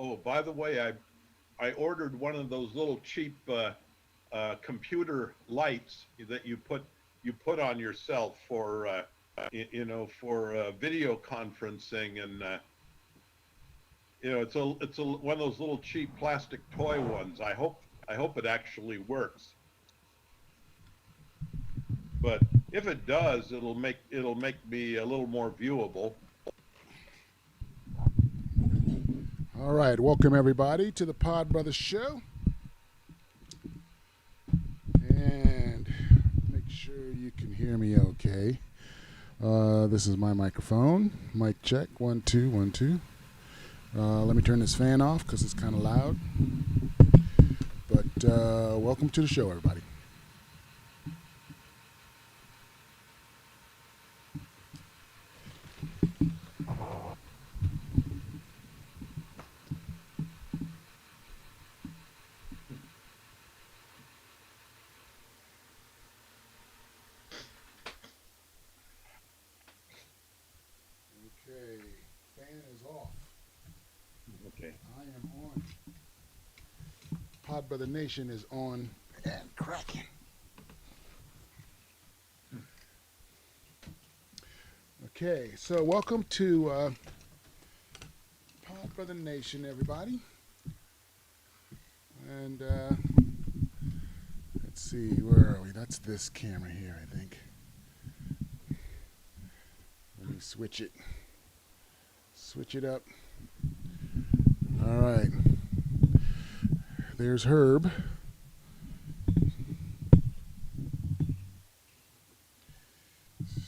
Oh, by the way, I ordered one of those little cheap computer lights that you put on yourself for for video conferencing, and it's a one of those little cheap plastic toy ones. I hope it actually works, but if it does, it'll make me a little more viewable. All right, welcome everybody to the Pod Brothers Show. And make sure you can hear me okay. This is my microphone. Mic check, 1 2 1 2. Let me turn this fan off because it's kind of loud. But welcome to the show, everybody. Okay, fan is off. Okay. I am on. Pod Brother Nation is on and cracking. Okay, so welcome to Pod Brother Nation, everybody. And let's see, where are we? That's this camera here, I think. Let me switch it. Switch it up. All right. There's Herb.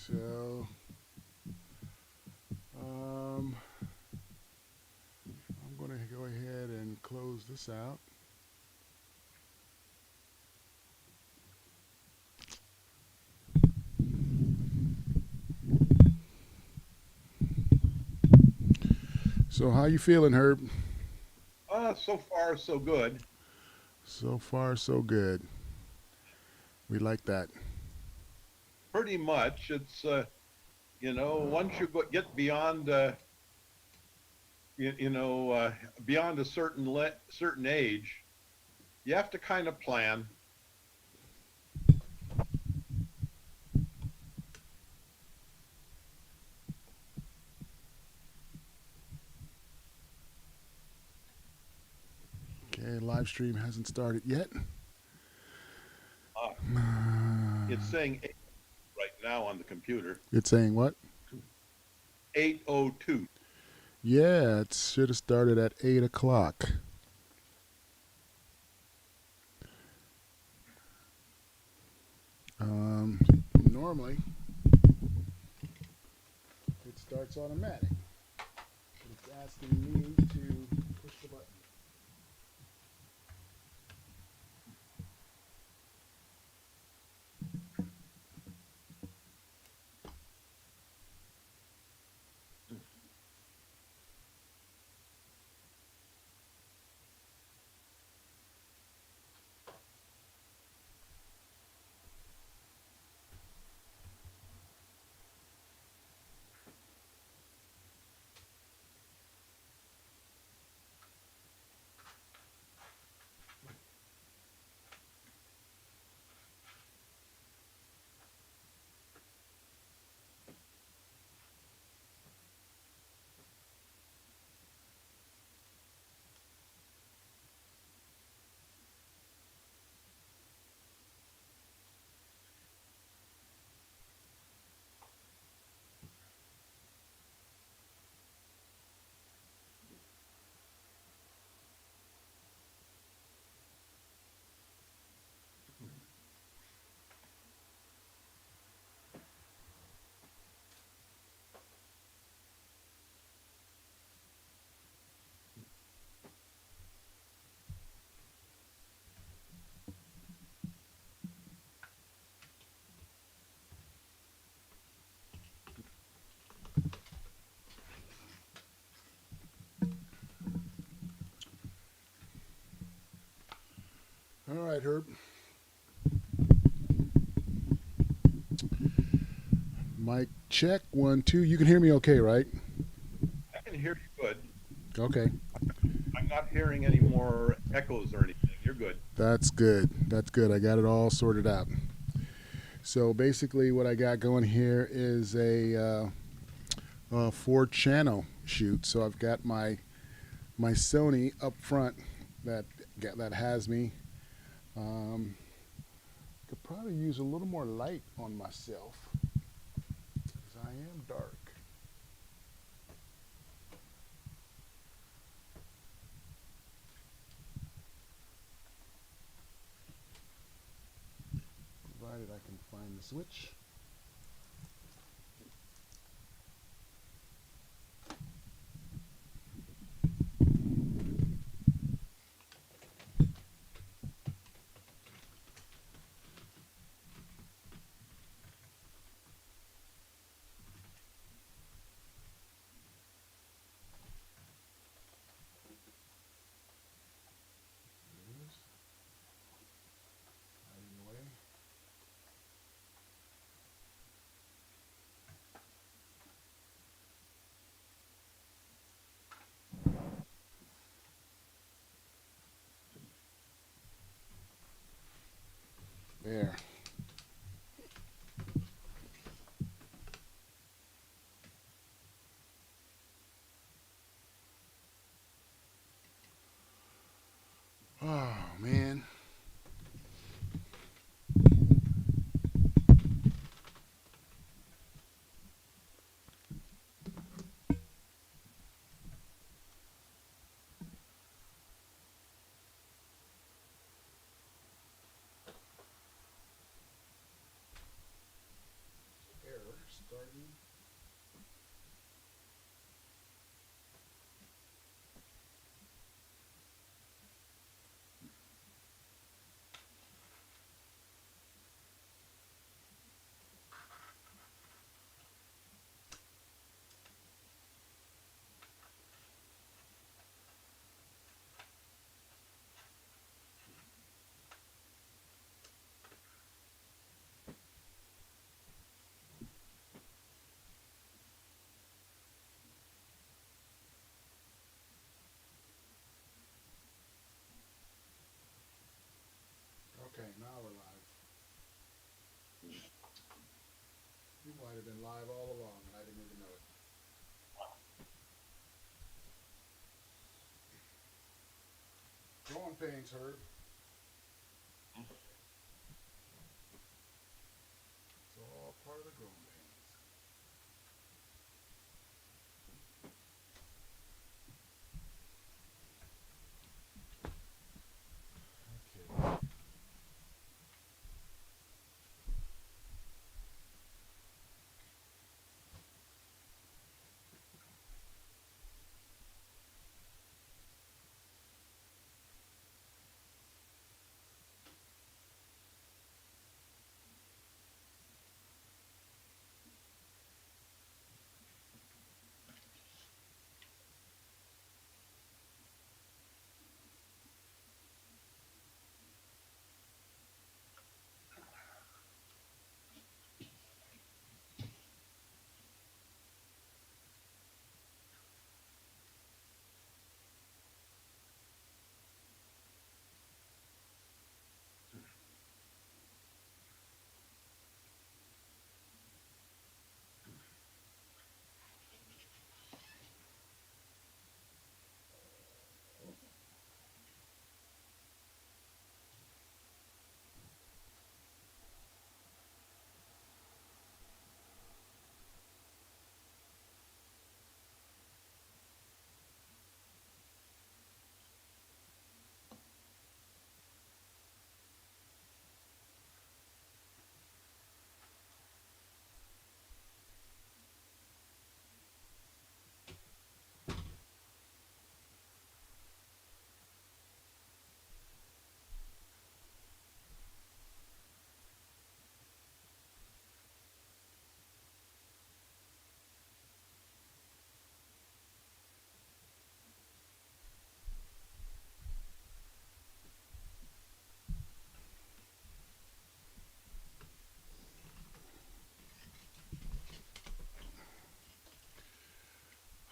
So, I'm going to go ahead and close this out. So, how you feeling, Herb? So far so good. So far, so good. We like that. Pretty much, it's once get beyond beyond a certain age, you have to kind of plan. Okay, live stream hasn't started yet. Uh, it's saying 8 right now on the computer. It's saying what? 8:02. Yeah, it should have started at 8 o'clock. Um, Normally, it starts automatic. But it's asking me to push the button. All right, Herb. Mic check, 1 2. You can hear me okay, right? I can hear you good. Okay. I'm not hearing any more echoes or anything. You're good. That's good. That's good. I got it all sorted out. So basically, what I got going here is a 4-channel shoot. So I've got my Sony up front that has me. Could probably use a little more light on myself because I am dark. Provided I can find the switch. There it is. Hiding away. There. Oh man. Error starting. Okay, now we're live. You might have been live all along and I didn't even know it. Growing pains, Herb. It's all part of the growing pains. Okay.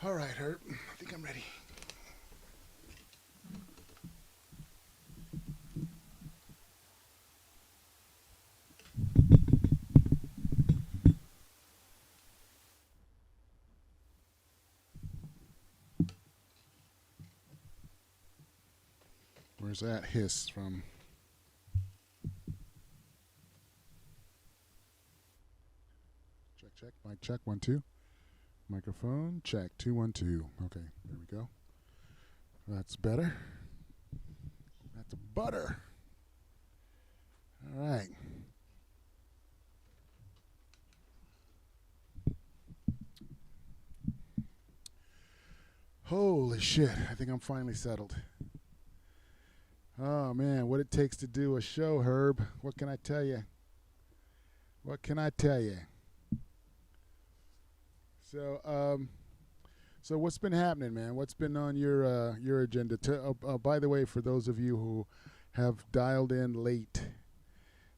All right, Herb. I think I'm ready. Where's that hiss from? Check, check. Mic check. 1, 2. Microphone check. 2, 1, 2. Okay, there we go. That's better. That's butter. All right. Holy shit. I think I'm finally settled. Oh, man. What it takes to do a show, Herb. What can I tell you? What can I tell you? So what's been happening, man? What's been on your agenda? By the way, for those of you who have dialed in late,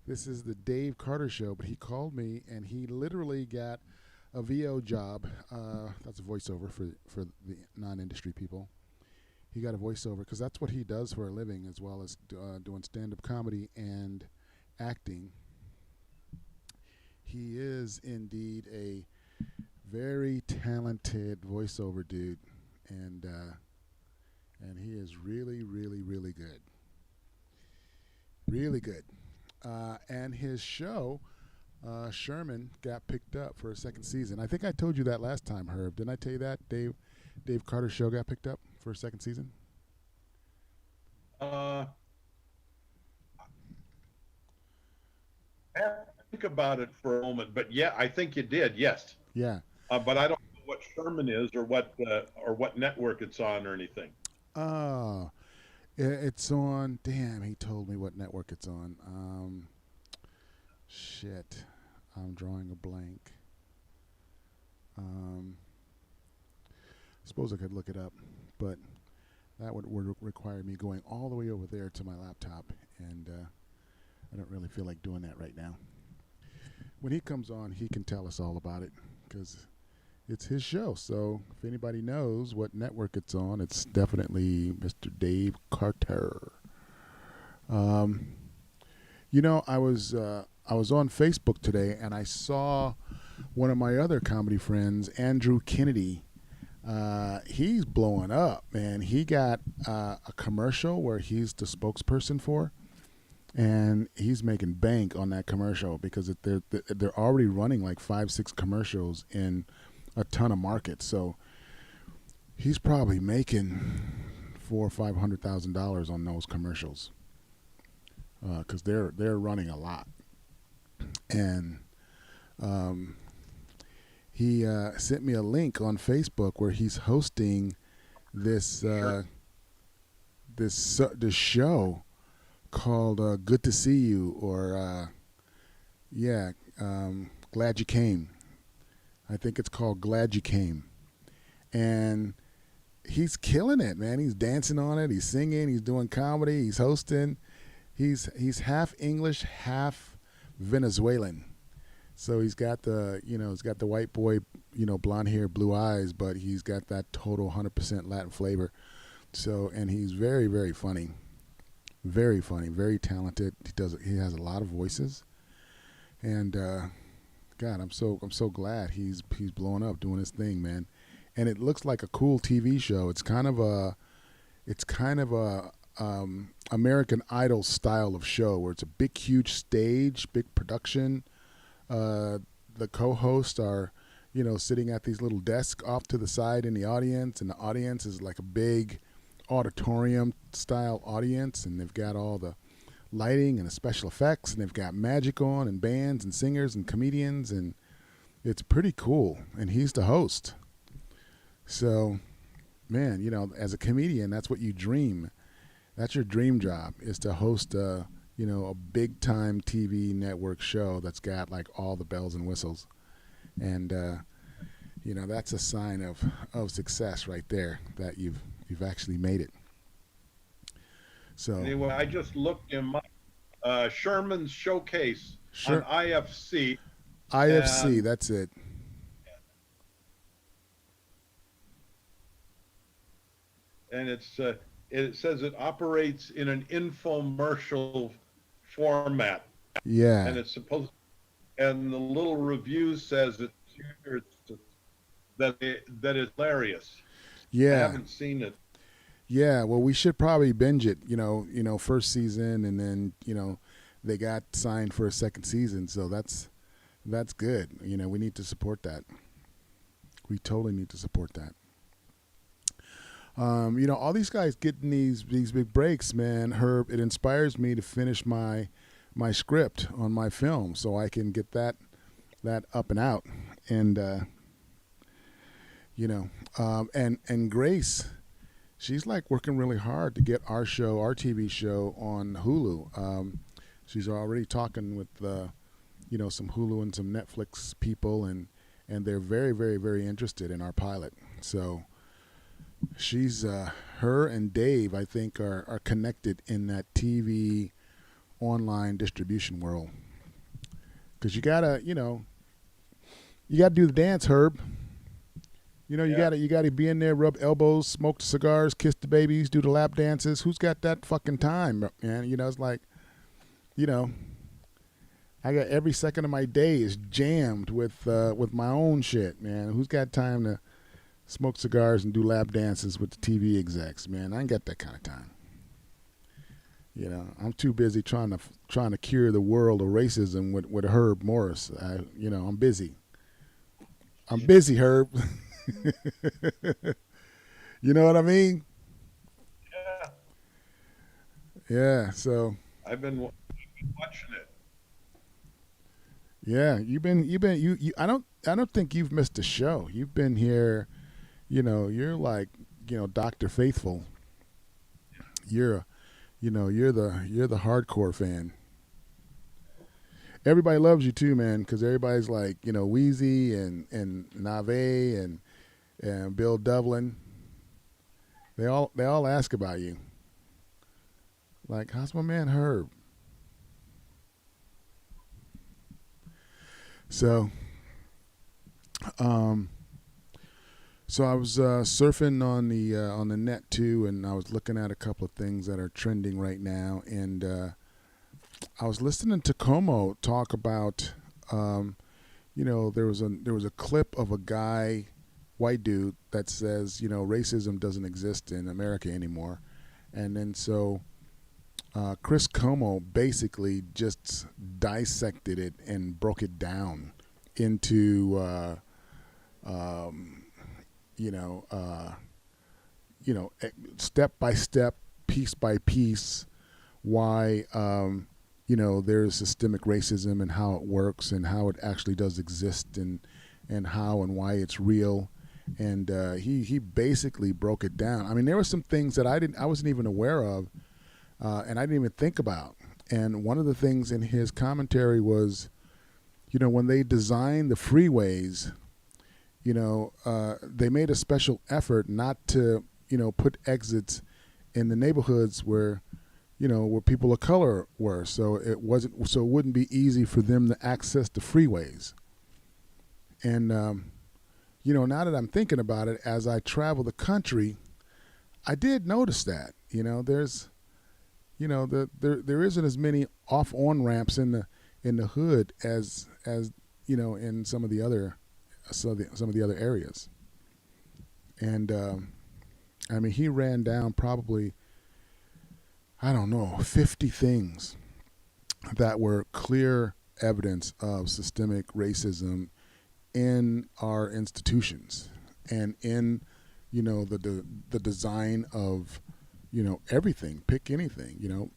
this is the Dave Carter Show, but he called me and he literally got a VO job. That's a voiceover for the non-industry people. He got a voiceover because that's what he does for a living, as well as doing stand-up comedy and acting. He is indeed a very talented voiceover dude, and he is really, really, really good. Really good. And his show, Sherman, got picked up for a second season. I think I told you that last time, Herb. Didn't I tell you that? Dave Carter's show got picked up for a second season? Think about it for a moment, but yeah, I think you did. Yes. Yeah. But I don't know what Sherman is or what network it's on or anything. Oh, it's on. Damn, he told me what network it's on. Shit, I'm drawing a blank. Suppose I could look it up, but that would require me going all the way over there to my laptop, and I don't really feel like doing that right now. When he comes on, he can tell us all about it, because it's his show. So if anybody knows what network it's on, it's definitely Mr. Dave Carter. You know, I was on Facebook today, and I saw one of my other comedy friends, Andrew Kennedy. He's blowing up, man. He got a commercial where he's the spokesperson for, and he's making bank on that commercial because they're already running like 5-6 commercials in a ton of markets. So he's probably making $400,000 or $500,000 on those commercials because they're running a lot. And he sent me a link on Facebook where he's hosting this this show called Good to See You, or Glad You Came. I think it's called Glad You Came. And he's killing it, man. He's dancing on it. He's singing. He's doing comedy. He's hosting. He's half English, half Venezuelan. So he's got the white boy, blonde hair, blue eyes, but he's got that total 100% Latin flavor. So, and he's very, very funny. Very funny, very talented. He has a lot of voices. And God, I'm so glad he's blowing up doing his thing, man. And it looks like a cool TV show. It's kind of a American Idol style of show where it's a big, huge stage, big production. The co-hosts are, sitting at these little desks off to the side in the audience, and the audience is like a big auditorium style audience, and they've got all the lighting and the special effects, and they've got magic on, and bands and singers and comedians, and it's pretty cool. And he's the host. So, man, as a comedian, that's what you dream. That's your dream job, is to host a big time TV network show that's got like all the bells and whistles. And that's a sign of success right there, that you've actually made it. So anyway, I just looked in my Sherman's Showcase on IFC. IFC, that's it. And it says it operates in an infomercial format. Yeah. And and the little review says that it's hilarious. Yeah. I haven't seen it. Yeah, well, we should probably binge it. First season, and then they got signed for a second season, so that's good. We need to support that. We totally need to support that. All these guys getting these big breaks, man. Herb, it inspires me to finish my script on my film, so I can get that up and out, and and Grace, she's like working really hard to get our TV show on Hulu. She's already talking with some Hulu and some Netflix people, and they're very, very, very interested in our pilot. So she's her and Dave, I think, are connected in that TV online distribution world. Because you gotta do the dance, Herb. You gotta be in there, rub elbows, smoke the cigars, kiss the babies, do the lap dances. Who's got that fucking time, man? It's like, I got every second of my day is jammed with my own shit, man. Who's got time to smoke cigars and do lap dances with the TV execs, man? I ain't got that kind of time. I'm too busy trying to cure the world of racism with Herb Morris. I'm busy. I'm busy, Herb. You know what I mean? Yeah. Yeah. So I've been watching it. yeah, you've been you. I don't think you've missed a show. You've been here. You're like Dr. Faithful. You're you're the hardcore fan. Everybody loves you too, man, because everybody's like Wheezy and Nave and Bill Devlin. They all ask about you. Like, how's my man Herb? So, so I was surfing on the net too, and I was looking at a couple of things that are trending right now, and I was listening to Como talk about, there was a clip of a guy, white dude, that says racism doesn't exist in America anymore, and then so Chris Como basically just dissected it and broke it down into step by step, piece by piece, why there's systemic racism and how it works and how it actually does exist, and how and why it's real. And he basically broke it down. I mean, there were some things that I wasn't even aware of, and I didn't even think about. And one of the things in his commentary was, when they designed the freeways, they made a special effort not to, put exits in the neighborhoods where people of color were, so it wouldn't be easy for them to access the freeways. And now that I'm thinking about it, as I travel the country, I did notice that there's there isn't as many off-on ramps in the hood as in some of the other areas. And I mean, he ran down probably, I don't know, 50 things that were clear evidence of systemic racism in our institutions and in the design of everything. Pick anything,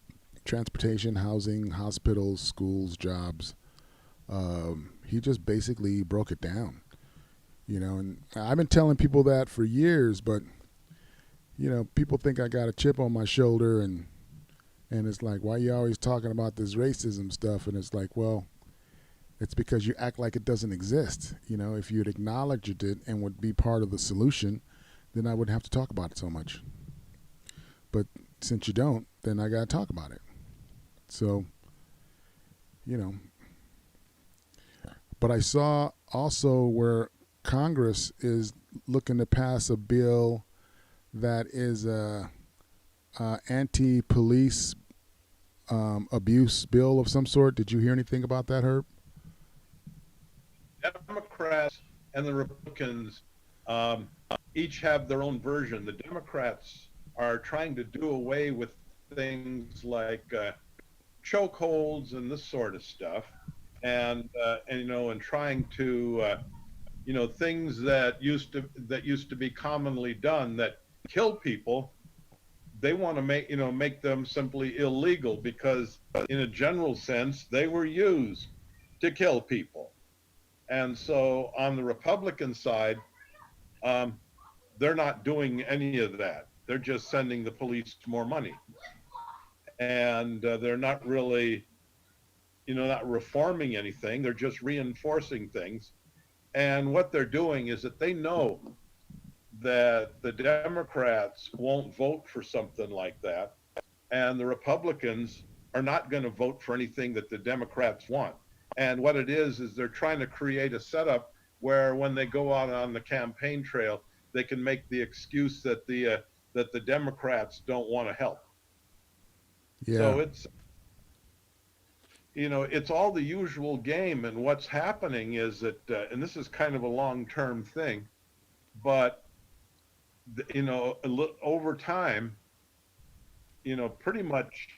transportation, housing, hospitals, schools, jobs. He just basically broke it down, and I've been telling people that for years, but people think I got a chip on my shoulder, and it's like, why are you always talking about this racism stuff? And it's like, well, it's because you act like it doesn't exist. If you'd acknowledged it and would be part of the solution, then I wouldn't have to talk about it so much. But since you don't, then I got to talk about it. So, but I saw also where Congress is looking to pass a bill that is a anti-police abuse bill of some sort. Did you hear anything about that, Herb? Democrats and the Republicans each have their own version. The Democrats are trying to do away with things like chokeholds and this sort of stuff, and and trying to things that used to be commonly done that kill people. They want to make them simply illegal because, in a general sense, they were used to kill people. And so, on the Republican side, um, they're not doing any of that. They're just sending the police more money, and they're not really, not reforming anything. They're just reinforcing things. And what they're doing is that they know that the Democrats won't vote for something like that, and the Republicans are not going to vote for anything that the Democrats want. And what it is they're trying to create a setup where, when they go out on the campaign trail, they can make the excuse that the Democrats don't want to help. Yeah. So it's all the usual game. And what's happening is that, and this is kind of a long-term thing, but over time, pretty much,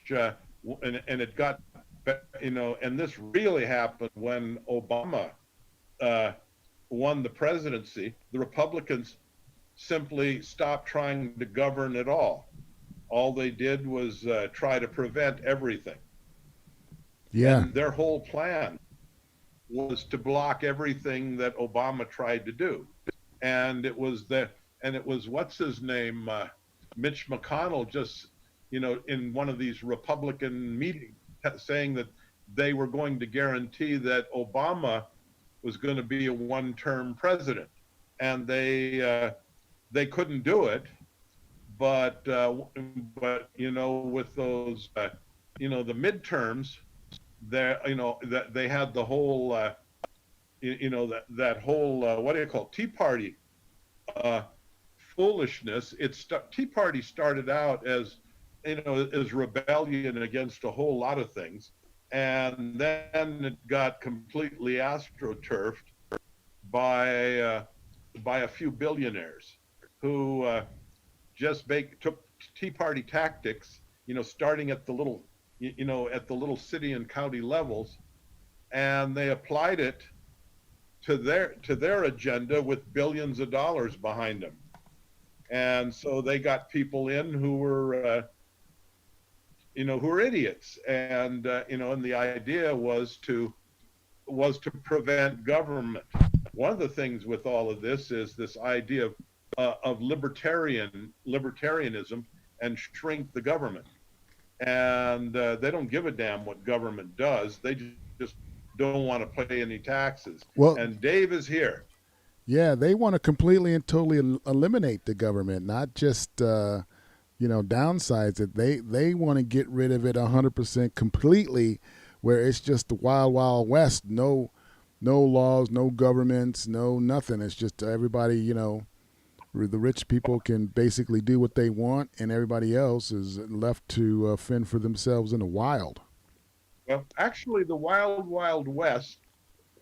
and it got, and this really happened when Obama won the presidency. The Republicans simply stopped trying to govern at all. All they did was try to prevent everything. Yeah. And their whole plan was to block everything that Obama tried to do. And it was what's his name, Mitch McConnell, just in one of these Republican meetings, saying that they were going to guarantee that Obama was going to be a one-term president, and they couldn't do it. But with those the midterms, there that they had the whole that whole what do you call it, Tea Party foolishness. Tea Party started out as as rebellion against a whole lot of things, and then it got completely astroturfed by a few billionaires who took Tea Party tactics, starting at the little city and county levels, and they applied it to their agenda with billions of dollars behind them. And so they got people in who were idiots, and and the idea was to prevent government. One of the things with all of this is this idea of libertarianism, and shrink the government. And they don't give a damn what government does. They just don't want to pay any taxes. Well, And Dave is here. yeah, they want to completely and totally eliminate the government, not just downsize it. They want to get rid of it 100% completely, where it's just the wild wild west. No laws, no governments, no nothing. It's just everybody. The rich people can basically do what they want, and everybody else is left to fend for themselves in the wild. Well, actually, the Wild Wild West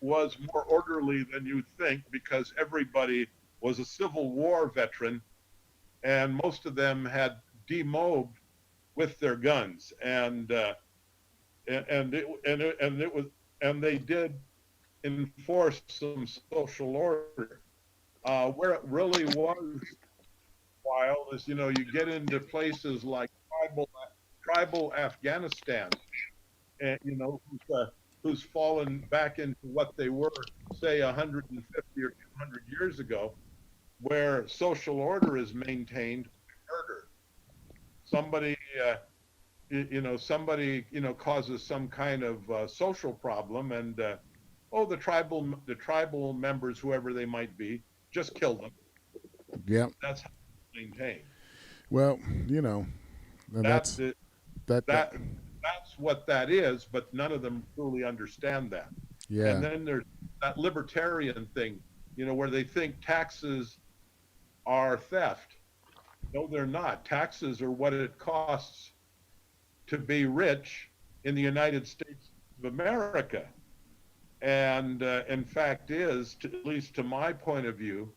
was more orderly than you'd think, because everybody was a Civil War veteran, and most of them had demobbed with their guns, and they did enforce some social order. Where it really was wild is, you get into places like tribal Afghanistan, and who's fallen back into what they were, say, 150 or 200 years ago, where social order is maintained by murder. Somebody causes some kind of social problem, and the tribal members, whoever they might be, just kill them. Yep. That's how it's maintained. Well, that's it. that. That's what that is, but none of them truly understand that. Yeah. And then there's that libertarian thing, where they think taxes are theft. No, they're not. Taxes are what it costs to be rich in the United States of America. And in fact at least to my point of view,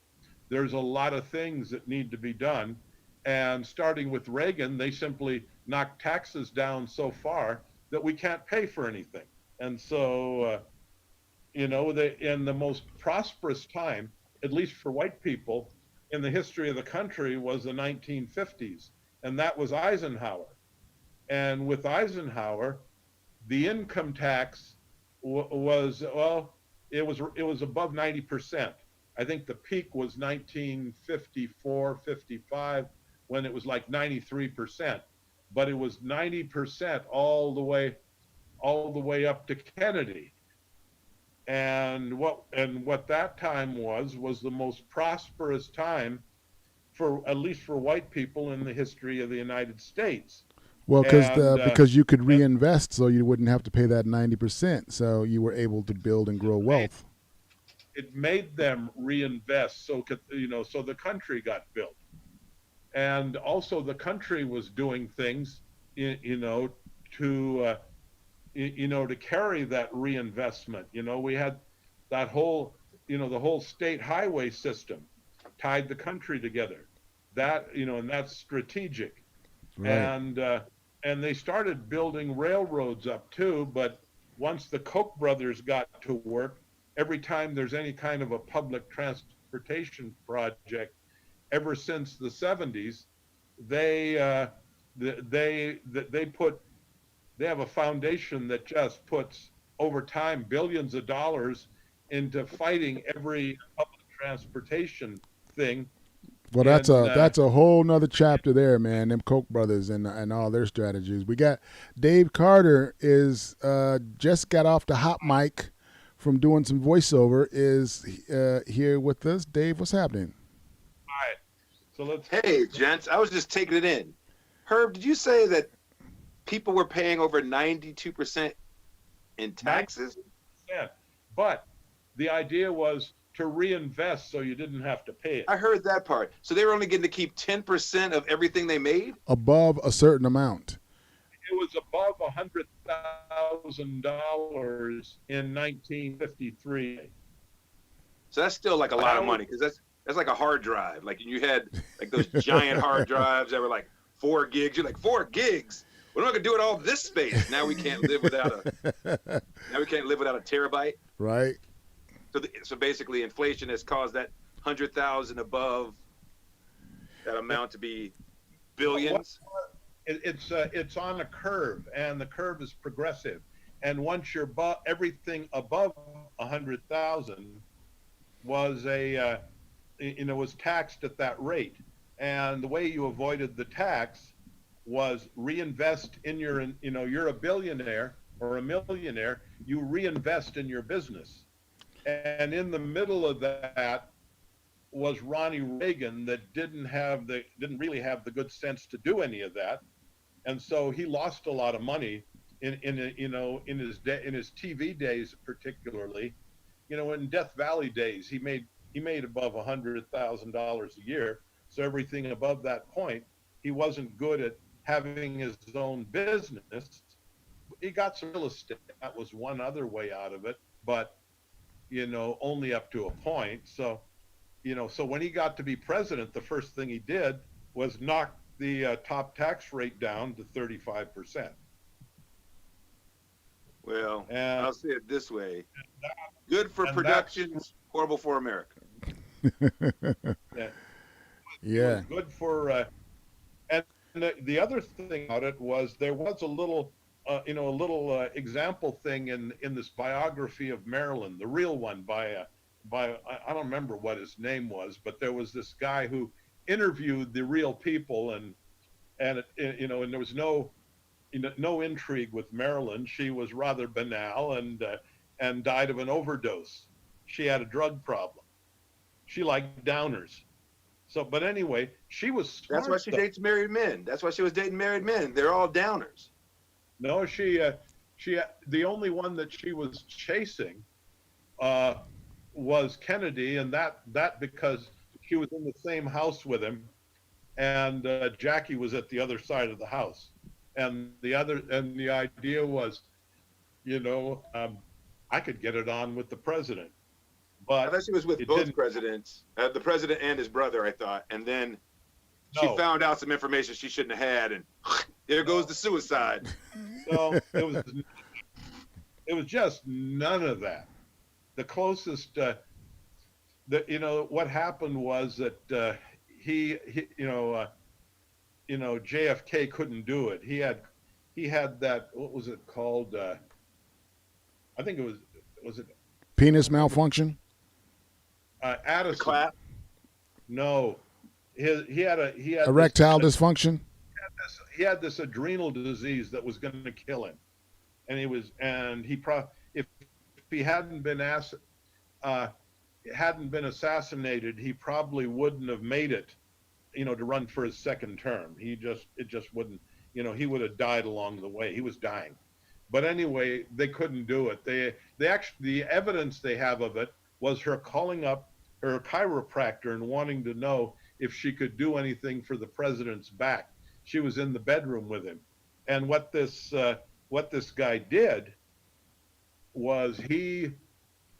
there's a lot of things that need to be done. And starting with Reagan, they simply knocked taxes down so far that we can't pay for anything. And so, in the most prosperous time, at least for white people, in the history of the country was the 1950s, and that was Eisenhower. And with Eisenhower, the income tax was, well, it was above 90%. I think the peak was 1954, 55, when it was like 93%, but it was 90% all the way up to Kennedy. And what that time was the most prosperous time, for at least for white people, in the history of the United States. Well, And because you could reinvest, so you wouldn't have to pay that 90%. So you were able to build and grow wealth. it made them reinvest, so the country got built. And also the country was doing things, to to carry that reinvestment. We had that whole, the whole state highway system tied the country together. And that's strategic. Right. And they started building railroads up too. But once the Koch brothers got to work, every time there's any kind of a public transportation project, ever since the 70s, they have a foundation that just puts, over time, billions of dollars into fighting every public transportation thing. Well, In that's a whole nother chapter there, man. Them Koch brothers and all their strategies. We got Dave Carter is just got off the hot mic from doing some voiceover. Is here with us. Dave, what's happening? All right, so let's. Hey, gents, I was just taking it in. Herb, did you say that people were paying over 92% in taxes? Yeah, but the idea was to reinvest so you didn't have to pay it. I heard that part. So they were only getting to keep 10% of everything they made? Above a certain amount. It was above $100,000 in 1953. So that's still like a lot of money, because that's like a hard drive. Like you had like those giant hard drives that were like 4 gigs. You're like, 4 gigs? We're not gonna do it all this space. Now we can't live without a terabyte. Right. So basically, inflation has caused that 100,000 above that amount to be billions. It's on a curve, and the curve is progressive. And once you're everything above 100,000 was was taxed at that rate. And the way you avoided the tax was reinvest in you're a billionaire or a millionaire, you reinvest in your business. And in the middle of that was Ronnie Reagan, that didn't really have the good sense to do any of that. And so he lost a lot of money in his TV days, particularly. In Death Valley days, he made above $100,000 a year. So everything above that point, he wasn't good at having his own business. He got some real estate. That was one other way out of it, but only up to a point. So when he got to be president, the first thing he did was knock the top tax rate down to 35%. Well, I'll say it this way: good for productions, horrible for America. Yeah. Good for, and the other thing about it was there was a little example thing in this biography of Marilyn, the real one, by I don't remember what his name was, but there was this guy who interviewed the real people, and there was no intrigue with Marilyn. She was rather banal and died of an overdose. She had a drug problem. She liked downers. So, but anyway, she was smart. That's why she dates married men. That's why she was dating married men. They're all downers. No, the only one that she was chasing was Kennedy, and that because she was in the same house with him, and Jackie was at the other side of the house, and the idea was, I could get it on with the president, but I thought she was with both presidents, the president and his brother, I thought, and then she No. found out some information she shouldn't have had, and there goes the suicide. So it was just none of that. The closest, what happened was that JFK couldn't do it. He had that, what was it called? I think was it Penis malfunction. The Addison? clap. No, he had Erectile dysfunction. he had this adrenal disease that was going to kill him, and if he hadn't been assassinated, he probably wouldn't have made it, to run for his second term. It just wouldn't, he would have died along the way. He was dying. But anyway, they couldn't do it. They actually, the evidence they have of it was her calling up her chiropractor and wanting to know if she could do anything for the president's back. She was in the bedroom with him. And what this guy did was he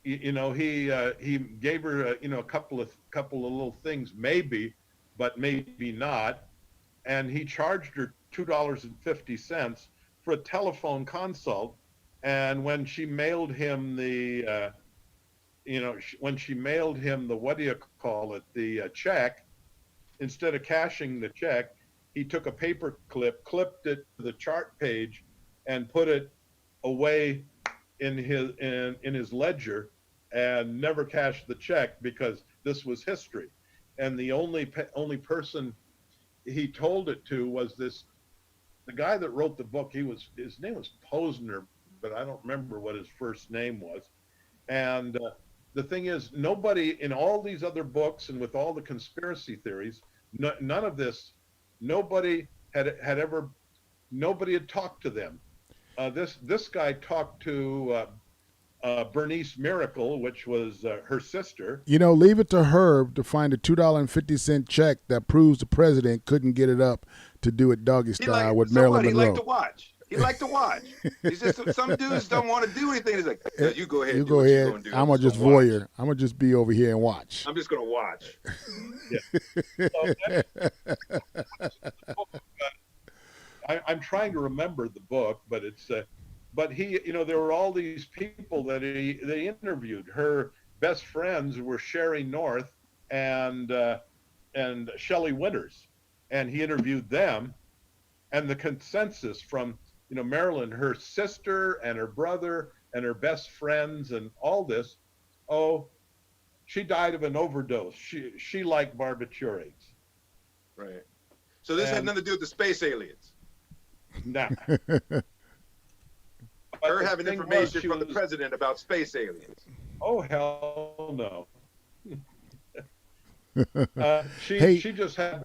gave her a couple of little things, maybe, but maybe not, and he charged her $2.50 for a telephone consult. And when she mailed him the check, instead of cashing the check, he took a paper clipped it to the chart page, and put it away in his ledger, and never cashed the check, because this was history. And the only person he told it to was the guy that wrote the book. His name was Posner, but I don't remember what his first name was. And the thing is, nobody in all these other books and with all the conspiracy theories, none of this, nobody had talked to them. This guy talked to Bernice Miracle, which was her sister. Leave it to Herb to find a $2.50 check that proves the president couldn't get it up to do it doggy style with Marilyn Monroe. He liked to watch. He's just, some dudes don't want to do anything. He's like, yeah, you go ahead. You go ahead. I'm going to just voyeur. I'm going to just be over here and watch. I'm just going to watch. I'm trying to remember the book, but but he, there were all these people that they interviewed. Her best friends were Sherry North and Shelley Winters, and he interviewed them. And the consensus from, Marilyn, her sister and her brother and her best friends and all this, she died of an overdose. She liked barbiturates. Right. So this had nothing to do with the space aliens. Nah. Her having information from the president about space aliens. Oh, hell no. She just had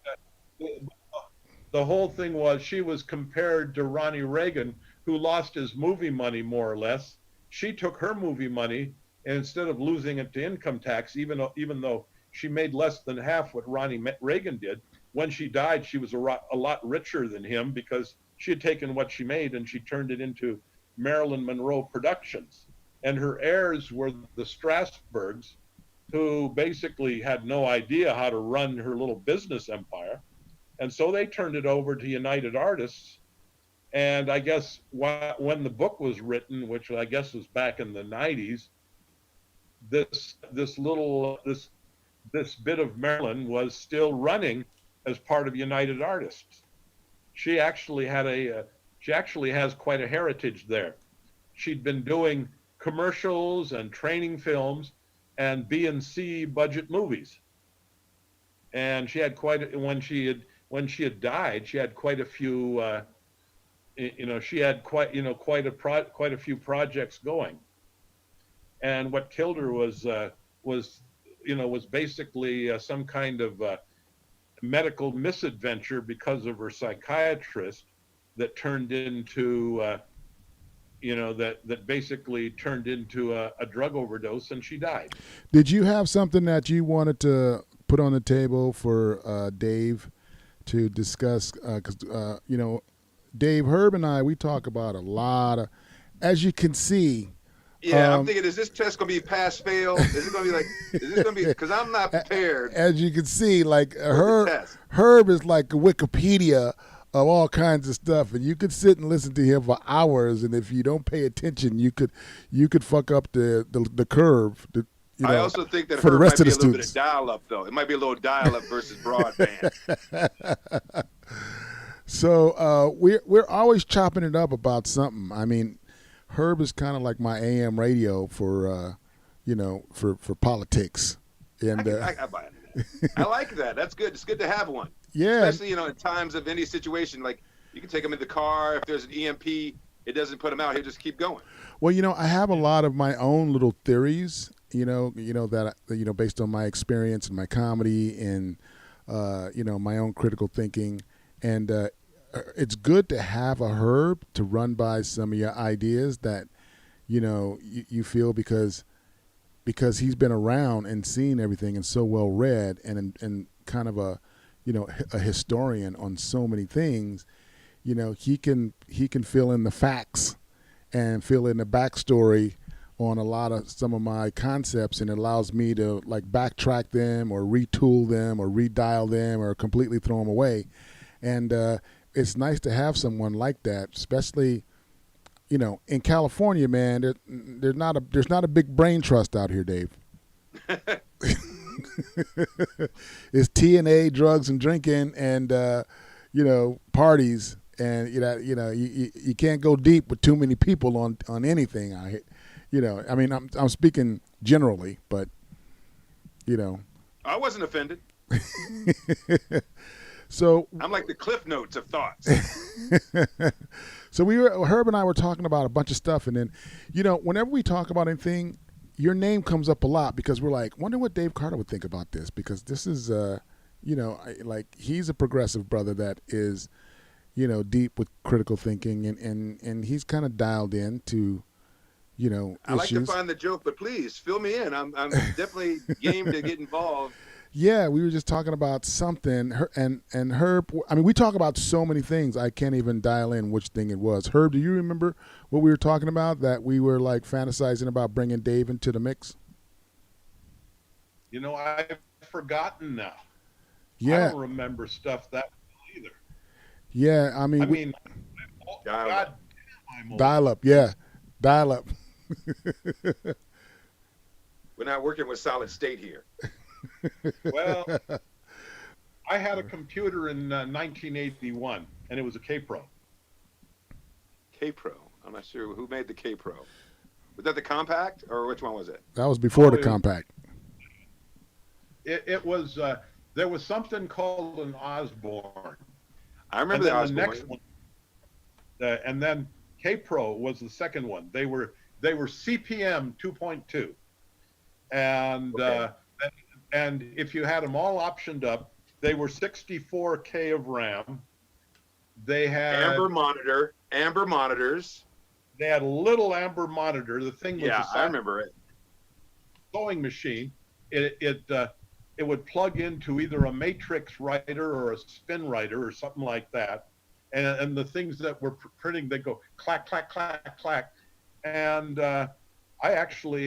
the whole thing was she was compared to Ronnie Reagan, who lost his movie money more or less. She took her movie money, and instead of losing it to income tax, even though she made less than half what Ronnie Reagan did, when she died, she was a lot richer than him, because she had taken what she made and she turned it into Marilyn Monroe Productions. And her heirs were the Strasbergs, who basically had no idea how to run her little business empire. And so they turned it over to United Artists. And I guess when the book was written, which I guess was back in the 90s, this bit of Marilyn was still running as part of United Artists. She actually has quite a heritage there. She'd been doing commercials and training films and B&C budget movies. And she had when she had died, she had quite a few she had quite a few projects going. And what killed her was basically some kind of medical misadventure because of her psychiatrist that turned into that basically turned into a drug overdose, and she died. Did you have something that you wanted to put on the table for Dave to discuss? Because Dave, Herb and I, we talk about a lot of, as you can see, Yeah, I'm thinking, is this test gonna be pass fail? Is it gonna be like? Is this gonna be? Because I'm not prepared. As you can see, like For the test. Herb is like a Wikipedia of all kinds of stuff, and you could sit and listen to him for hours. And if you don't pay attention, you could fuck up the curve. I also think that for the Herb rest might of be the a little bit students. of dial-up, though. It might be a little dial-up versus broadband. So we're always chopping it up about something. I mean, Herb is kind of like my AM radio for for politics, and I buy it. I like that. That's good. It's good to have one. yeah, Especially in times of any situation, like you can take them in the car. If there's an EMP, it doesn't put him out. He'll just keep going. well, I have a lot of my own little theories. That based on my experience and my comedy and my own critical thinking, and it's good to have a Herb to run by some of your ideas that you feel because he's been around and seen everything and so well read and kind of a historian on so many things. He can fill in the facts and fill in the backstory on a lot of some of my concepts, and it allows me to like backtrack them or retool them or redial them or completely throw them away. And it's nice to have someone like that, especially in California, man. There's not a big brain trust out here, Dave. It's TNA, drugs and drinking, and parties, and you can't go deep with too many people on anything. I mean, I'm speaking generally, but I wasn't offended. So I'm like the Cliff Notes of thoughts. So Herb and I were talking about a bunch of stuff, and then, whenever we talk about anything, your name comes up a lot because we're like, wonder what Dave Carter would think about this, because this is, like he's a progressive brother that is, deep with critical thinking, and he's kind of dialed in to, I like to issues. find the joke, but please fill me in. I'm definitely game to get involved. Yeah, we were just talking about something, and Herb. I mean, we talk about so many things. I can't even dial in which thing it was. Herb, do you remember what we were talking about? That we were like fantasizing about bringing Dave into the mix. I've forgotten now. Yeah, I don't remember stuff that well either. yeah. I mean, Dial-up. I'm old. dial up. Yeah, dial up. We're not working with solid state here. Well, I had a computer in 1981, and it was a K-Pro. K-Pro. I'm not sure who made the K-Pro. Was that the compact, or which one was it? That was before the Oh, compact. It was there was something called an Osborne. I And remember the then the Osborne. next one, and then K-Pro was the second one. They were CPM 2.2, and Okay. and if you had them all optioned up, they were 64K of RAM. They had Amber monitors. They had a little amber monitor. The thing was Yeah, a I remember it. sewing machine. It would plug into either a matrix writer or a spin writer or something like that, and the things that were printing, they go clack clack clack clack, and I actually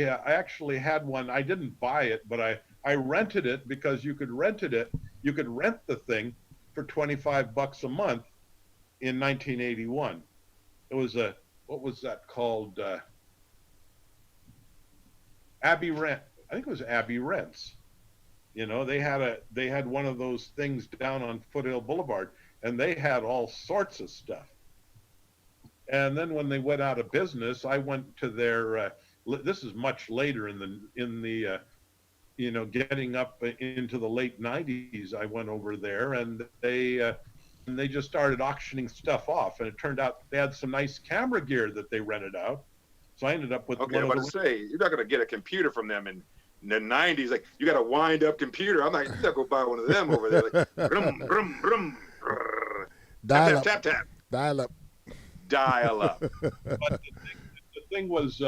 had one. I didn't buy it, but I rented it because you could rent the thing for $25 a month in 1981. It was what was that called? Abbey Rent. I think it was Abbey Rents. They had one of those things down on Foothill Boulevard, and they had all sorts of stuff. And then when they went out of business, I went to their. This is much later in the getting up into the late 90s. I went over there, and they just started auctioning stuff off, and it turned out they had some nice camera gear that they rented out. So I ended up with Okay, one I'm of about to say, you're not going to get a computer from them in the 90s. Like, you got a wind-up computer. I'm like, you got to go buy one of them over there. Like, brum, brum, brum, brrr. Dial up. Tap, tap, tap. Dial up. Dial up. But the thing was,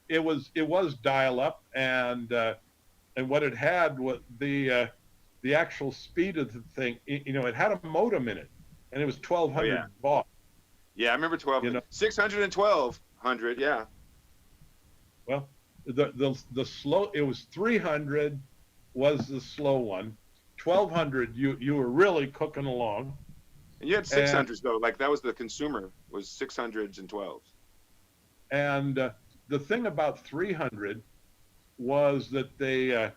it was dial up, and what it had was the actual speed of the thing. It had a modem in it, and it was 1200 baud. Yeah, I remember 12. 600 and 1200, yeah. Well, the slow, it was 300 was the slow one. 1200 you were really cooking along. And you had 600s though, like that was the consumer, was 600s and 12s. And the thing about 300 was that they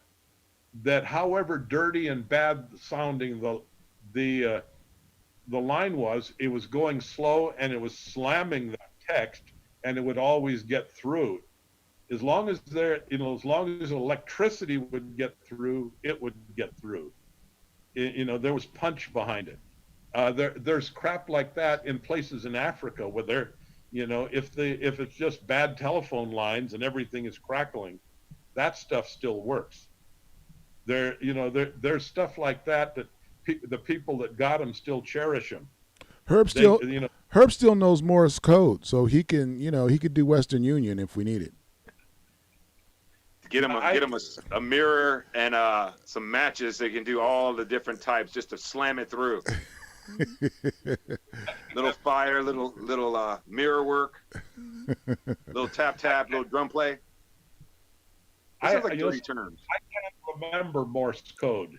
that however dirty and bad sounding the line was, it was going slow and it was slamming that text, and it would always get through. As long as as long as electricity would get through, it would get through. There was punch behind it. There's crap like that in places in Africa where if it's just bad telephone lines and everything is crackling, that stuff still works. There's stuff like that the people that got them still cherish them. Herb still knows Morse code, so he can he could do Western Union if we need it. Get him a mirror and some matches. They can do all the different types just to slam it through. Little fire, little mirror work, little tap, little drum play. Sounds like dirty terms. I can't remember Morse code.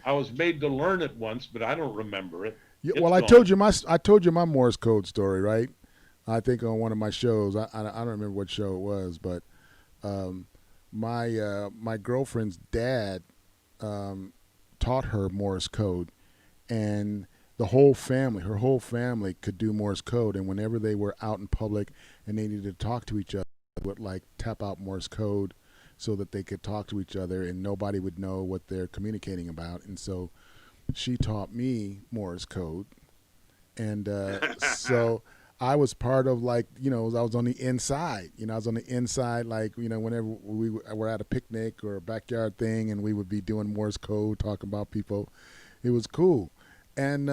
I was made to learn it once, but I don't remember it. Yeah, well, I told you my Morse code story, right? I think on one of my shows. I don't remember what show it was, but my girlfriend's dad taught her Morse code, and her whole family could do Morse code. And whenever they were out in public and they needed to talk to each other, they would like tap out Morse code so that they could talk to each other and nobody would know what they're communicating about. And so she taught me Morse code, and so I was part of I was on the inside. I was on the inside, whenever we were at a picnic or a backyard thing, and we would be doing Morse code, talking about people. It was cool. And,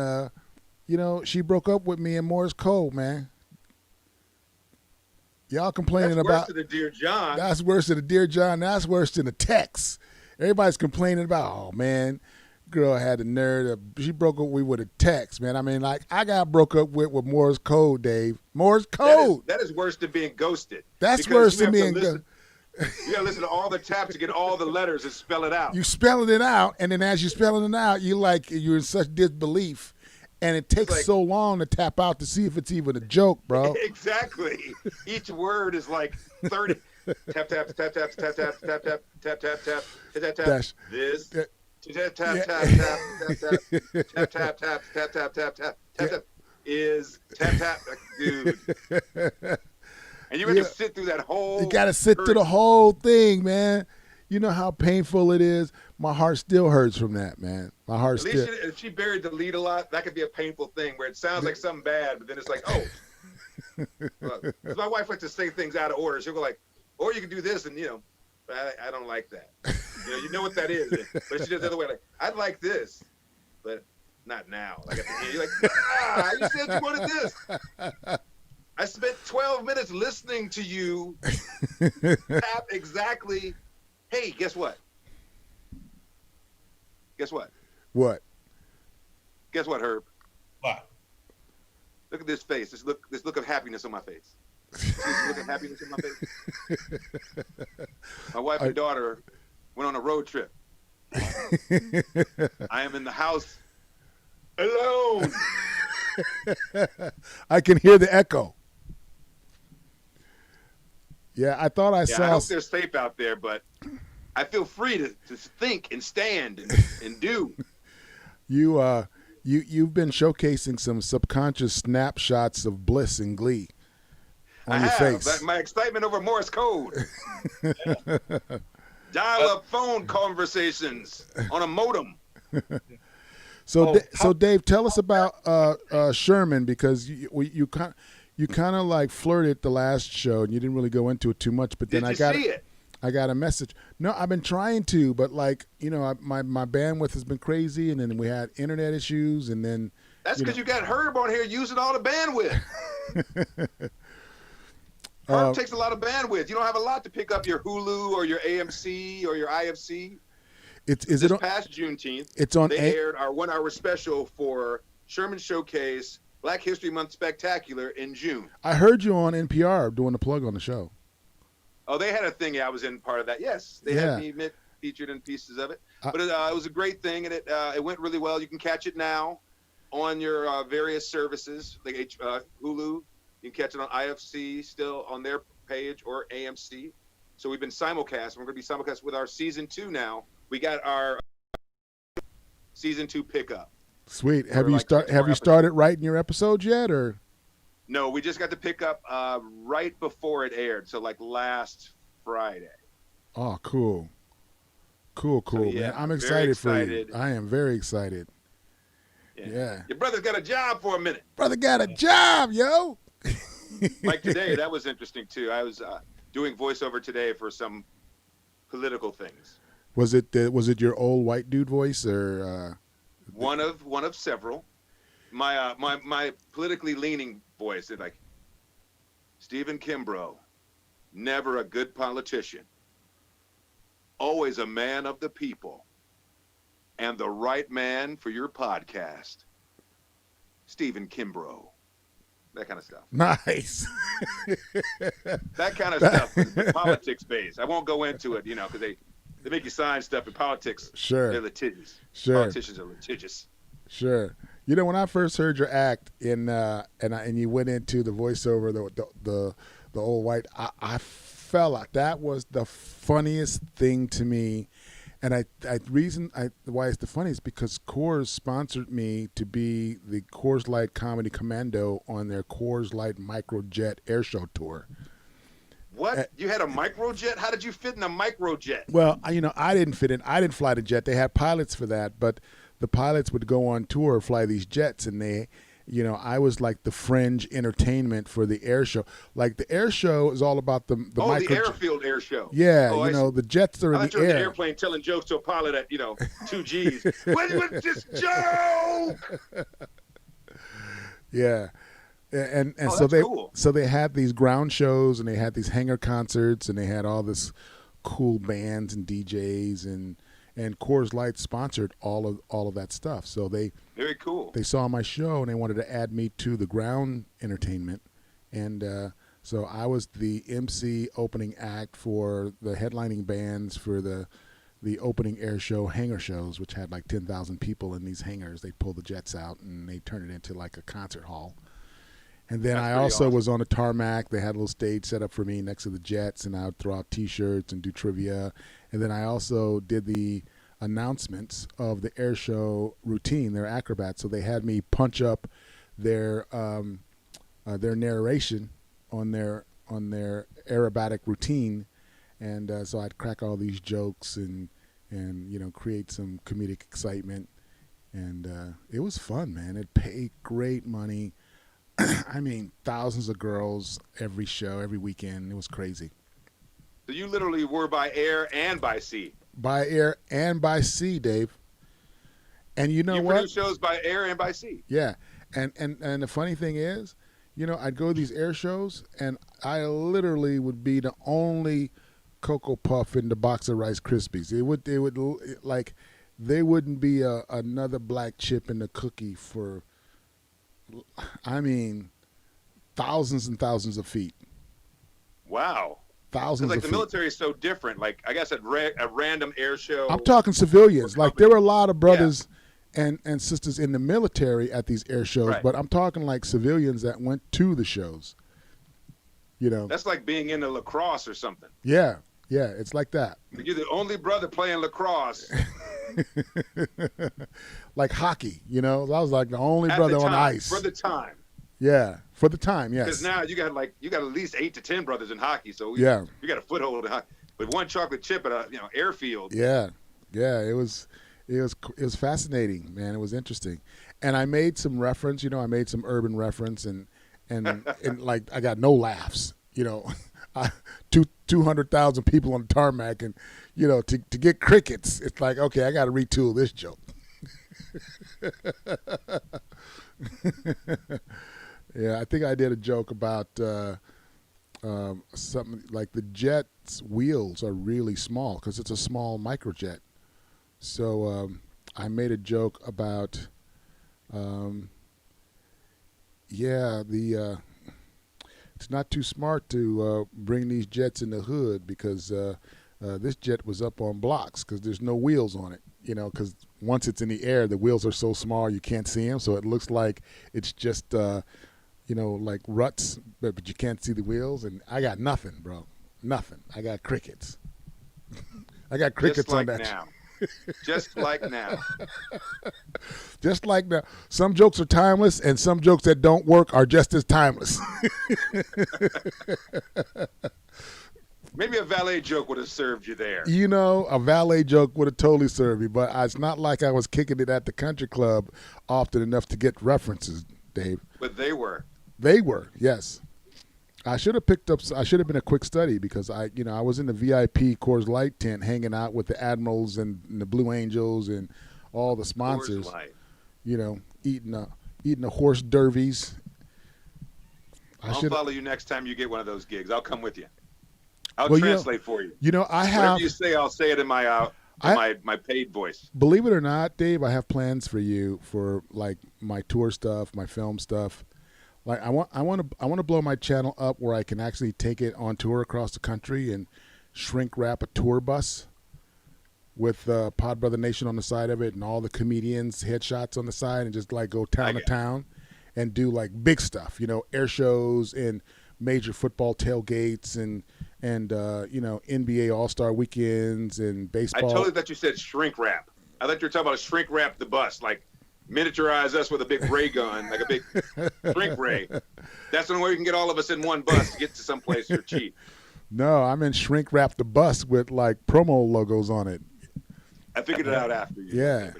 she broke up with me in Morse code, man. Y'all complaining about. That's worse than the Dear John. That's worse than the Dear John. That's worse than the text. Everybody's complaining about, oh, man, girl had the nerve. She broke up with a text, man. I mean, I got broke up with Morse code, Dave. Morse code. That is worse than being ghosted. That's worse than being ghosted. You gotta listen to all the taps to get all the letters and spell it out. You spelling it out, and then as you're spelling it out, you're in such disbelief, and it takes so long to tap out to see if it's even a joke, bro. Exactly. Each word is like 30. Tap tap tap tap tap tap tap tap tap tap tap tap tap tap. This. Tap tap tap tap tap tap tap tap tap tap tap tap tap is tap tap, dude. And you have to sit through that whole. You got to sit through the whole thing, man. You know how painful it is. My heart still hurts from that, man. My heart still. At least if she buried the lead a lot, that could be a painful thing where it sounds like something bad, but then it's like, oh. My wife likes to say things out of order. She'll go like, or you can do this, and I don't like that. You know what that is. But she does the other way, like, I'd like this, but not now. Like at the end, you're like, you said you wanted this. I spent 12 minutes listening to you tap exactly. Hey, guess what? Guess what? What? Guess what, Herb? What? Look at this face. This look of happiness on my face. See this look of happiness on my face? My wife and daughter went on a road trip. I am in the house alone. I can hear the echo. Yeah, I thought I saw. I hope they're safe out there, but I feel free to think and stand and do. You've been showcasing some subconscious snapshots of bliss and glee on your face. My excitement over Morse code. Dial-up phone conversations on a modem. So Dave, tell us about Sherman, because you kind of like flirted the last show and you didn't really go into it too much. But then I got a message. No, I've been trying to, but my bandwidth has been crazy, and then we had internet issues, and then that's because you got Herb on here using all the bandwidth. Herb takes a lot of bandwidth. You don't have a lot to pick up your Hulu or your AMC or your IFC. This past Juneteenth, they aired our 1 hour special for Sherman Showcase Black History Month Spectacular in June. I heard you on NPR doing a plug on the show. Oh, they had a thing. Yeah, I was in part of that. Yes, they Yeah. had me featured in pieces of it. I- But it was a great thing, and it went really well. You can catch it now on your various services, like Hulu. You can catch it on IFC still on their page, or AMC. So we've been simulcast. We're going to be simulcast with our season 2 now. We got our season 2 pickup. Sweet. We're Have you like 6 more episodes. started writing your episodes yet, or? No, we just got the pickup right before it aired. So like last Friday. Oh, cool. Cool, yeah, man. I'm very excited for you. excited. I am very excited. Yeah. Your brother's got a job for a minute. Brother got a job, yo. Like today, that was interesting too. I was doing voiceover today for some political things. Was it your old white dude voice, or? One of several. My politically leaning voice is like, Stephen Kimbrough, never a good politician, always a man of the people, and the right man for your podcast, Stephen Kimbrough. That kind of stuff. Nice. That kind of stuff. Politics based. I won't go into it, because they make you sign stuff in politics. Sure. They're litigious. Sure. Politicians are litigious. Sure. When I first heard your act and you went into the voiceover, the old white, I fell out. That was the funniest thing to me. And why it's the funniest is because Coors sponsored me to be the Coors Light Comedy Commando on their Coors Light Microjet Airshow tour. What? You had a microjet? How did you fit in a microjet? Well, I didn't fit in. I didn't fly the jet. They had pilots for that, but the pilots would go on tour, fly these jets, and I was like the fringe entertainment for the air show. Like the air show is all about the the airfield air show. Yeah, Oh, the jets are I in thought you the were in air. the airplane telling jokes to a pilot at 2 G's. What was this joke? Yeah. And Oh, so that's cool. they had these ground shows, and they had these hangar concerts, and they had all this cool bands and DJs, and Coors Light sponsored all of that stuff. So Very cool. they saw my show, and they wanted to add me to the ground entertainment, and so I was the MC opening act for the headlining bands for the opening air show hangar shows, which had like 10,000 people in these hangars. They pull the jets out and they turn it into like a concert hall. And then That's I pretty also awesome. was on a tarmac. They had a little stage set up for me next to the jets, and I would throw out T-shirts and do trivia. And then I also did the announcements of the air show routine. They're acrobats, so they had me punch up their narration on their aerobatic routine, and so I'd crack all these jokes and create some comedic excitement, and it was fun, man. It paid great money. I mean, thousands of girls every show, every weekend. It was crazy. So you literally were by air and by sea. By air and by sea, Dave. And you know You what? produce shows by air and by sea. Yeah. And the funny thing is, I'd go to these air shows, and I literally would be the only Cocoa Puff in the box of Rice Krispies. They would like, there wouldn't be another black chip in the cookie for, I mean, thousands and thousands of feet. Wow. Thousands Because of the feet. military is so different. Like I guess at a random air show. I'm talking civilians. Like there were a lot of brothers and sisters in the military at these air shows, Right. but I'm talking like civilians that went to the shows. That's like being into lacrosse or something. Yeah, it's like that. You're the only brother playing lacrosse Like hockey, I was like the only at brother the on time, ice. for the time. Yeah, for the time, Because yes. now you got at least 8 to 10 brothers in hockey, so Yeah. you got a foothold in hockey. With one chocolate chip at a airfield. Yeah, it was fascinating, man. It was interesting, and I made some reference. I made some urban reference, and like I got no laughs. 200,000 people on the tarmac, and to get crickets, it's like, okay, I got to retool this joke. Yeah, I think I did a joke about something like the jet's wheels are really small because it's a small microjet. So I made a joke about, it's not too smart to bring these jets in the hood because this jet was up on blocks because there's no wheels on it. You know, because once it's in the air, the wheels are so small you can't see them, so it looks like it's just like ruts, but you can't see the wheels. And I got nothing, bro. Nothing. I got crickets. I got crickets Just like on that. now. Just like now. Just like now. Some jokes are timeless, and some jokes that don't work are just as timeless. Maybe a valet joke would have served you there. You know, a valet joke would have totally served me, but it's not like I was kicking it at the country club often enough to get references, Dave. But they were. They were, yes. I should have been a quick study because I was in the VIP Coors Light tent hanging out with the Admirals and the Blue Angels and all the sponsors. Coors Light. You know, eating a horse derbies. I'll follow you next time you get one of those gigs. I'll come with you. I'll Well, translate for you. You know, I have. Whatever you say, I'll say it in my my paid voice. Believe it or not, Dave, I have plans for you for like my tour stuff, my film stuff. Like I want to blow my channel up where I can actually take it on tour across the country and shrink wrap a tour bus with Pod Brother Nation on the side of it and all the comedians headshots on the side and just like go town to town and do like big stuff, you know, air shows and major football tailgates and NBA All-Star weekends and baseball. I totally thought you said shrink wrap. I thought you were talking about shrink wrap the bus, like miniaturize us with a big ray gun, like a big shrink ray. That's the only way we can get all of us in one bus to get to someplace for cheap. No, I meant shrink wrap the bus with like promo logos on it. I figured it out after you. Yeah.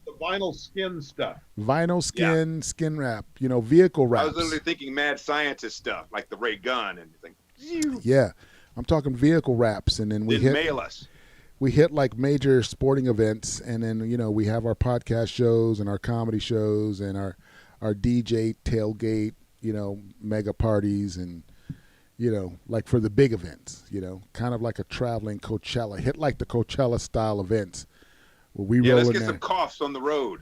The vinyl skin stuff. Vinyl skin, skin wrap, you know, vehicle wraps. I was literally thinking mad scientist stuff, like the ray gun and everything. Yeah. I'm talking vehicle wraps, and then we mail us. We hit like major sporting events, and then we have our podcast shows and our comedy shows and our DJ tailgate, mega parties, and like for the big events, kind of like a traveling Coachella. Hit like the Coachella style events where we roll let's in get there. some coughs on the road.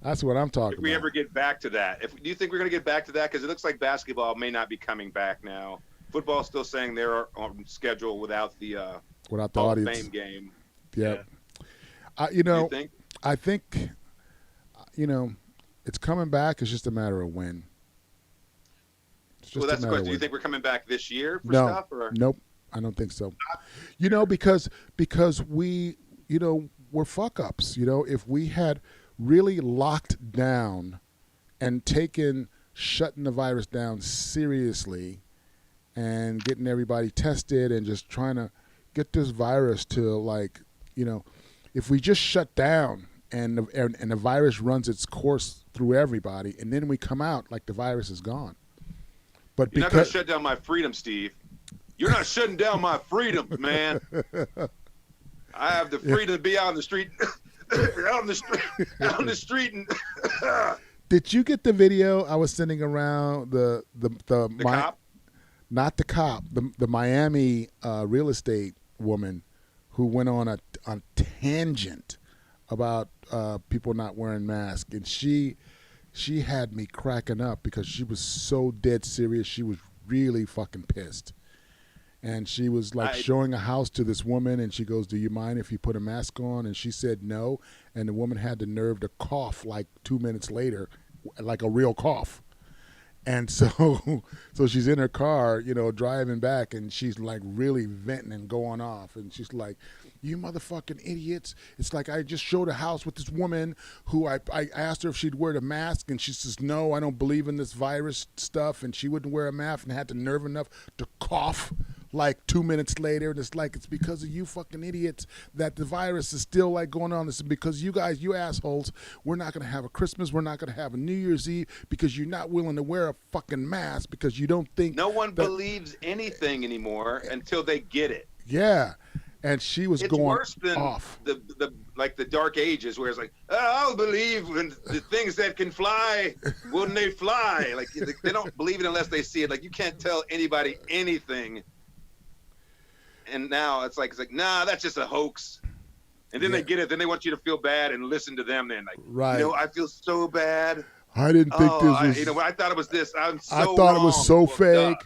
That's what I'm talking If we about. ever get back to that. Do you think we're going to get back to that? Because it looks like basketball may not be coming back now. Football's still saying they're on schedule without the Hall of audience. Fame game. Yeah. You think? I think, it's coming back. It's just a matter of when. Well, that's the question. Do you think we're coming back this year for No. stuff? Or? Nope. I don't think so. Because we, we're fuck ups. If we had really locked down and shutting the virus down seriously and getting everybody tested and just trying to get this virus to if we just shut down and the virus runs its course through everybody and then we come out like the virus is gone. But You're not going to shut down my freedom, Steve. You're not shutting down my freedom, man. I have the freedom to be out on the street. out on the street and Did you get the video I was sending around the cop? Not the cop, the Miami real estate woman who went on a tangent about people not wearing masks, and she had me cracking up because she was so dead serious. She was really fucking pissed. And she was like showing a house to this woman, and she goes, "Do you mind if you put a mask on?" And she said no. And the woman had the nerve to cough like 2 minutes later, like a real cough. And so she's in her car, driving back, and she's like really venting and going off. And she's like, "You motherfucking idiots. It's like I just showed a house with this woman who I asked her if she'd wear a mask, and she says, no, I don't believe in this virus stuff. And she wouldn't wear a mask and had the nerve enough to cough like 2 minutes later. And it's like, it's because of you fucking idiots that the virus is still like going on. It's because you guys, you assholes, we're not going to have a Christmas. We're not going to have a New Year's Eve because you're not willing to wear a fucking mask because you don't think no one believes anything anymore until they get it." Yeah. And she was going worse than off. the Dark Ages, where it's like, I'll believe in the things that can fly when they fly. Like they don't believe it unless they see it. Like you can't tell anybody anything. And now it's like, nah, that's just a hoax. And then they get it. Then they want you to feel bad and listen to them. Then like, right. I feel so bad. I didn't think this was. you know, I thought it was this. I'm so I thought it was wrong. so Well, fake,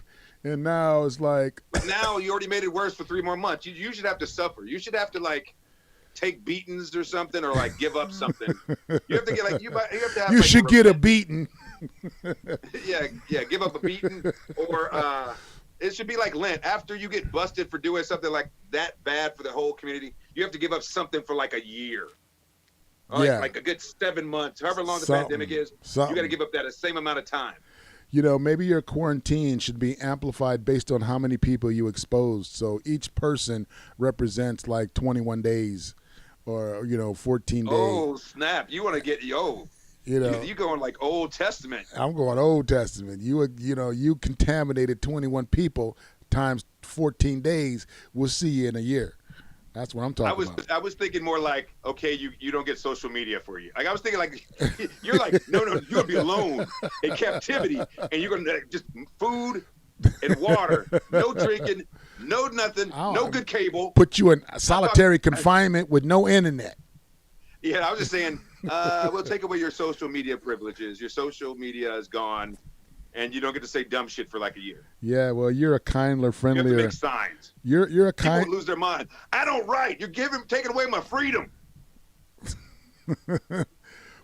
duh. and now it's like. But now you already made it worse for 3 more months. You should have to suffer. You should have to like take beatings or something, or like give up something. You have to get like you have to have. You like, should get a beating. yeah, give up a beating, or it should be like Lent. After you get busted for doing something like that bad for the whole community, you have to give up something for like a year. Or Yeah. like a good 7 months, however long the Something. pandemic is. You got to give up that same amount of time. You know, maybe your quarantine should be amplified based on how many people you exposed. So each person represents like 21 days or, 14 days. Oh, snap. You want to get, You know, you going like Old Testament. I'm going Old Testament. You contaminated 21 people times 14 days. We'll see you in a year. That's what I'm talking about. I was thinking more like, okay, you don't get social media for you. Like I was thinking like, you're like, no, you're gonna be alone in captivity, and you're gonna just food and water, no drinking, no nothing, no good cable. Put you in solitary confinement with no internet. Yeah, I was just saying, we'll take away your social media privileges. Your social media is gone, and you don't get to say dumb shit for like a year. Yeah, well, you're a kinder, You have friendlier. to make signs. You're a People kind. lose their mind. I don't write. You're taking away my freedom.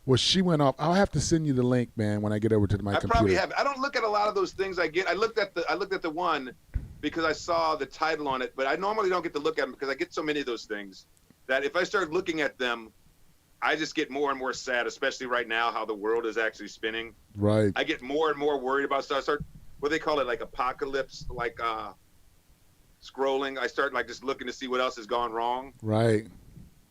Well, she went off. I'll have to send you the link, man, when I get over to my I computer. probably have. I don't look at a lot of those things I get. I looked at the one because I saw the title on it, but I normally don't get to look at them because I get so many of those things that if I start looking at them, I just get more and more sad, especially right now how the world is actually spinning. Right. I get more and more worried about stuff. I start what they call it, like apocalypse, like scrolling. I start like just looking to see what else has gone wrong, Right.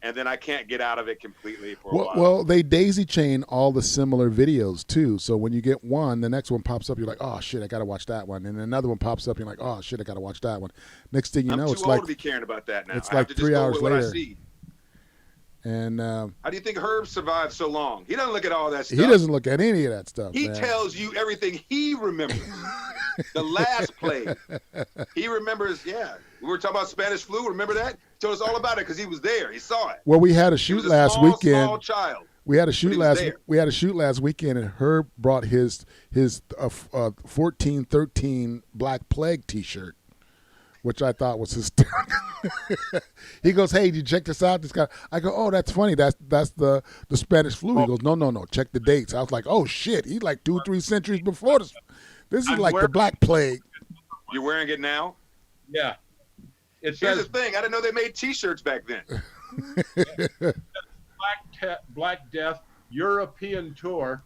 and then I can't get out of it completely for a while. Well, they daisy chain all the similar videos too. So when you get one, the next one pops up. You're like, oh shit, I gotta watch that one. And another one pops up. You're like, oh shit, I gotta watch that one. Next thing you I'm know, too it's old like, to be caring about that now. it's I have like to just 3 go hours with what I later. see. and How do you think Herb survived so long? He doesn't look at all that stuff. he doesn't look at any of that stuff. He man. tells you everything he remembers. The last plague. He remembers, yeah. We were talking about Spanish flu. Remember that? He told us all about it because he was there. He saw it. Well, we had a He shoot was a last small, weekend. small child. We had a shoot he was last. there. We had a shoot last weekend, and Herb brought his 1413 Black Plague T-shirt, which I thought was hysterical. He goes, "Hey, did you check this out? This guy." I go, "Oh, that's funny. That's the Spanish flu." He goes, "No. Check the dates." I was like, "Oh shit, he's like 2-3 centuries before this. This is I'm like the wearing- Black Plague." You're wearing it now? Yeah. It Here's the says thing. I didn't know they made T-shirts back then. Black Death European Tour,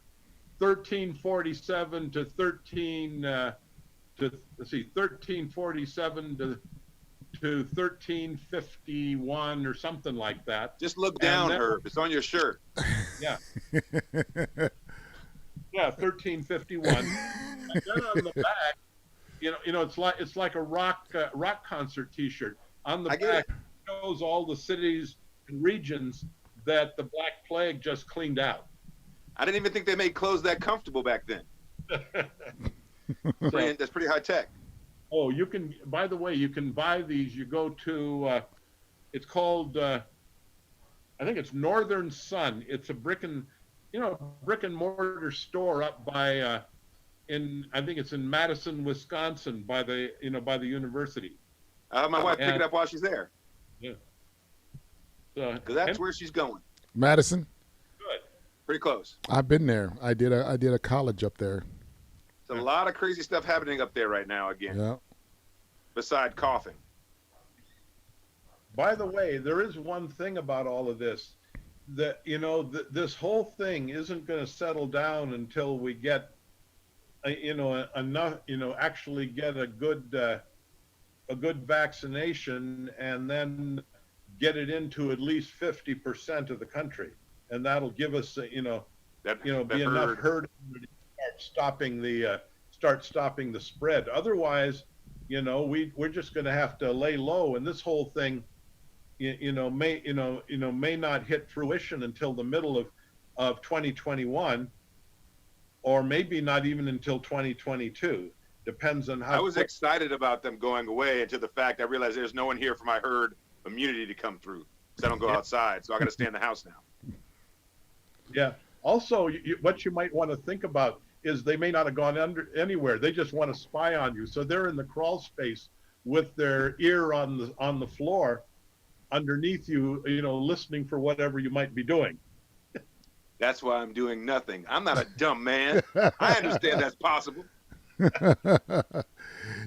1347 to 1347 to 1351 or something like that. Just look down, then- Herb. It's on your shirt. Yeah. Yeah, 1351. And then on the back, it's like a rock concert T-shirt. On the I get back shows all the cities and regions that the Black Plague just cleaned out. I didn't even think they made clothes that comfortable back then. That's pretty high tech. Oh, you can. By the way, you can buy these. You go to. It's called. I think it's Northern Sun. It's a brick and mortar store up by. I think it's in Madison, Wisconsin, by the university. My wife pick And- it up while she's there. Yeah. So, Because that's and where she's going. Madison, good. Pretty close. I've been there. I did a college up there. There's a lot of crazy stuff happening up there right now again, Yeah. beside coughing. By the way, there is one thing about all of this that this whole thing isn't going to settle down until we get enough actually get a good vaccination and then get it into at least 50% of the country, and that'll give us be enough herd immunity to start stopping the spread. Otherwise, we're just going to have to lay low, and this whole thing may not hit fruition until the middle of 2021, or maybe not even until 2022. Depends on how. I was excited about them going away until the fact I realized there's no one here for my herd immunity to come through. So I don't go outside. So I got to stay in the house now. Yeah. Also, what you might want to think about is they may not have gone under anywhere. They just want to spy on you. So they're in the crawl space with their ear on the floor underneath you, listening for whatever you might be doing. That's why I'm doing nothing. I'm not a dumb man. I understand that's possible.